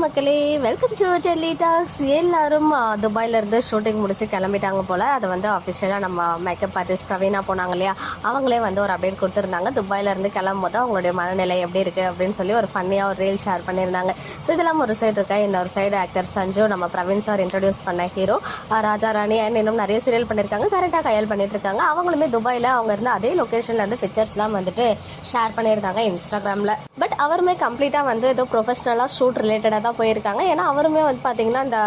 மக்களே, welcome to jelly tax. எல்லாரும் துபாயிலேருந்து shooting முடிச்சு கிளம்பிட்டாங்க போல். அதை வந்து அஃபிஷியலாக நம்ம மேக்கப் ஆர்டிஸ்ட் பிரவீனா போனாங்க இல்லையா, அவங்களே வந்து ஒரு அப்டேட் கொடுத்துருந்தாங்க. துபாயிலேருந்து கிளம்பும் போது அவங்களுடைய மனநிலை எப்படி இருக்குது அப்படின்னு சொல்லி ஒரு ஃபன்னியாக ஒரு ரீல் ஷேர் பண்ணியிருந்தாங்க. ஸோ இதெல்லாம் ஒரு சைடு இருக்கா, இன்னொரு சைடு ஆக்டர் சஞ்சு, நம்ம பிரவீன் சார் இன்ட்ரடியூஸ் பண்ண ஹீரோ ராஜா ராணி அண்ட் இன்னும் நிறைய சீரியல் பண்ணியிருக்காங்க, கரெக்டாக கையால் பண்ணிட்டு இருக்காங்க. அவங்களுமே துபாயில் அவங்க இருந்து அதே லொக்கேஷன்ல இருந்து பிக்சர்ஸ்லாம் வந்துட்டு ஷேர் பண்ணியிருந்தாங்க இன்ஸ்டாகிராமில். பட் அவருமே கம்ப்ளீட்டாக வந்து ஏதோ ப்ரொஃபஷனலாக ஷூட் ரிலேட்டடாக தான் போயிருக்காங்க. ஏன்னா அவருமே வந்து பார்த்தீங்கன்னா இந்த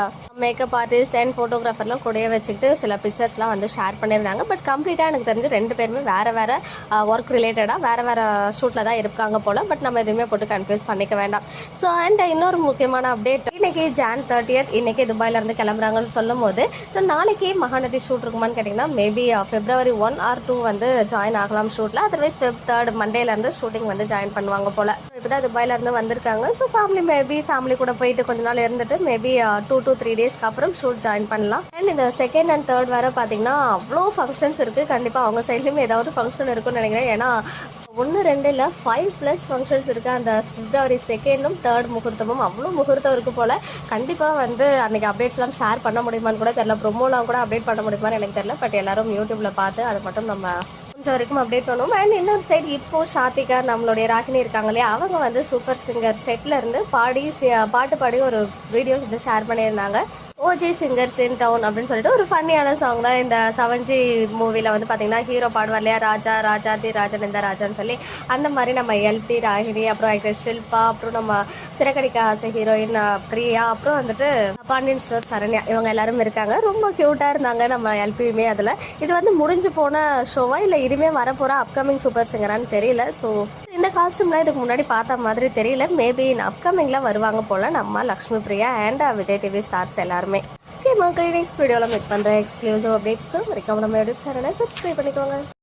மேக்கப் ஆர்டிஸ்ட் அண்ட் ஃபோட்டோகிராஃபர்லாம் கூடயே வச்சுக்கிட்டு சில பிக்சர்ஸ்லாம் வந்து ஷேர் பண்ணியிருந்தாங்க. பட் கம்ப்ளீட்டாக எனக்கு தெரிஞ்சு ரெண்டு பேருமே வேறு ஒர்க் ரிலேட்டடாக வேறு ஷூட்டில் தான் இருக்காங்க போல். பட் நம்ம எதுவுமே போட்டு கன்ஃபியூஸ் பண்ணிக்க வேண்டாம். ஸோ அண்ட் இன்னொரு முக்கியமான அப்டேட், இன்னைக்கு Jan 30th இன்னைக்கு துபாயிலேருந்து கிளம்புறாங்கன்னு சொல்லும் போது, ஸோ நாளைக்கு மகாநதி ஷூட் இருக்குமான்னு கேட்டிங்கன்னா மேபி February 1 or 2 வந்து ஜாயின் ஆகலாம் ஷூட்டில். அதர்வைஸ் Feb 3 மண்டேலேருந்து ஷூட்டிங் வந்து ஜாயின் பண்ணுவாங்க போல். இப்போ தான் துபாயிலேருந்து வந்திருக்காங்க. ஸோ ஃபேமிலி கூட போயிட்டு கொஞ்ச நாள் இருந்துட்டு மேபி 2 to 3 டேஸ்க்கு அப்புறம் ஷூட் ஜாயின் பண்ணலாம். அண்ட் இந்த செகண்ட் அண்ட் தேர்ட் வர பார்த்தீங்கன்னா அவ்வளோ ஃபங்க்ஷன்ஸ் இருக்குது. கண்டிப்பாக அவங்க சைட்லேயுமே ஏதாவது ஃபங்க்ஷன் இருக்குன்னு நினைக்கிறேன். ஏன்னா 1 2 இல்லை 5+ ஃபங்க்ஷன்ஸ் இருக்குது. அந்த February 2nd 3rd முகூர்த்தமும் அவ்வளோ முகூர்த்தம் இருக்குது போல். கண்டிப்பாக வந்து அன்றைக்கி அப்டேட்ஸ்லாம் ஷேர் பண்ண முடியுமான்னு கூட தெரில, ப்ரொமோலாம் கூட அப்டேட் பண்ண முடியுமான்னு எனக்கு தெரியல. பட் எல்லாரும் யூடியூப்பில் பார்த்து அதை மட்டும் நம்ம கொஞ்சம் வரைக்கும் அப்டேட் பண்ணுவோம். அண்ட் இன்னொரு சைடு இப்போ ஷாத்திகா நம்மளுடைய ராகினி இருக்காங்க இல்லையா, அவங்க வந்து சூப்பர் சிங்கர் செட்டில் இருந்து பாட்டு பாடி ஒரு வீடியோ வந்து ஷேர் பண்ணியிருந்தாங்க. ஓஜி சிங்கர்ஸ் இன் டவுன் அப்படின்னு சொல்லிட்டு ஒரு ஃபன்னியான சாங் தான். இந்த 7G மூவியில் வந்து பார்த்தீங்கன்னா ஹீரோ பாடுவார் இல்லையா, ராஜா ராஜாதி ராஜன் இந்த ராஜான்னு சொல்லி. அந்த மாதிரி நம்ம எல்பி ராகினி, அப்புறம் ஆக்டர் ஷில்பா, அப்புறம் நம்ம சிறகடிக்க ஆசை ஹீரோயின் பிரியா, அப்புறம் வந்துட்டு பாண்டியன் ஸ்டோர் சரண்யா, இவங்க எல்லாரும் இருக்காங்க. ரொம்ப க்யூட்டாக இருந்தாங்க நம்ம எல்பியுமே. அதில் இது வந்து முடிஞ்சு போன ஷோவா இல்லை இனிமே வரப்போகிற அப்கமிங் சூப்பர் சிங்கரான்னு தெரியல. ஸோ இந்த காஸ்டியூம்லாம் இதுக்கு முன்னாடி பார்த்த மாதிரி தெரியல. மேபி அப்கமிங்கில் வருவாங்க போல் நம்ம Lakshmi Priya and Vijay TV stars எல்லாருமே. ஓகே மக்கள், நெக்ஸ்ட் வீடியோவில் மீட் பண்ணுறேன். எக்ஸ்க்ளூசிவ் அப்டேட்ஸ்க்கு வரைக்கும் நம்ம யூடியூப் சேனலை சப்ஸ்கிரைப் பண்ணிக்கோங்க.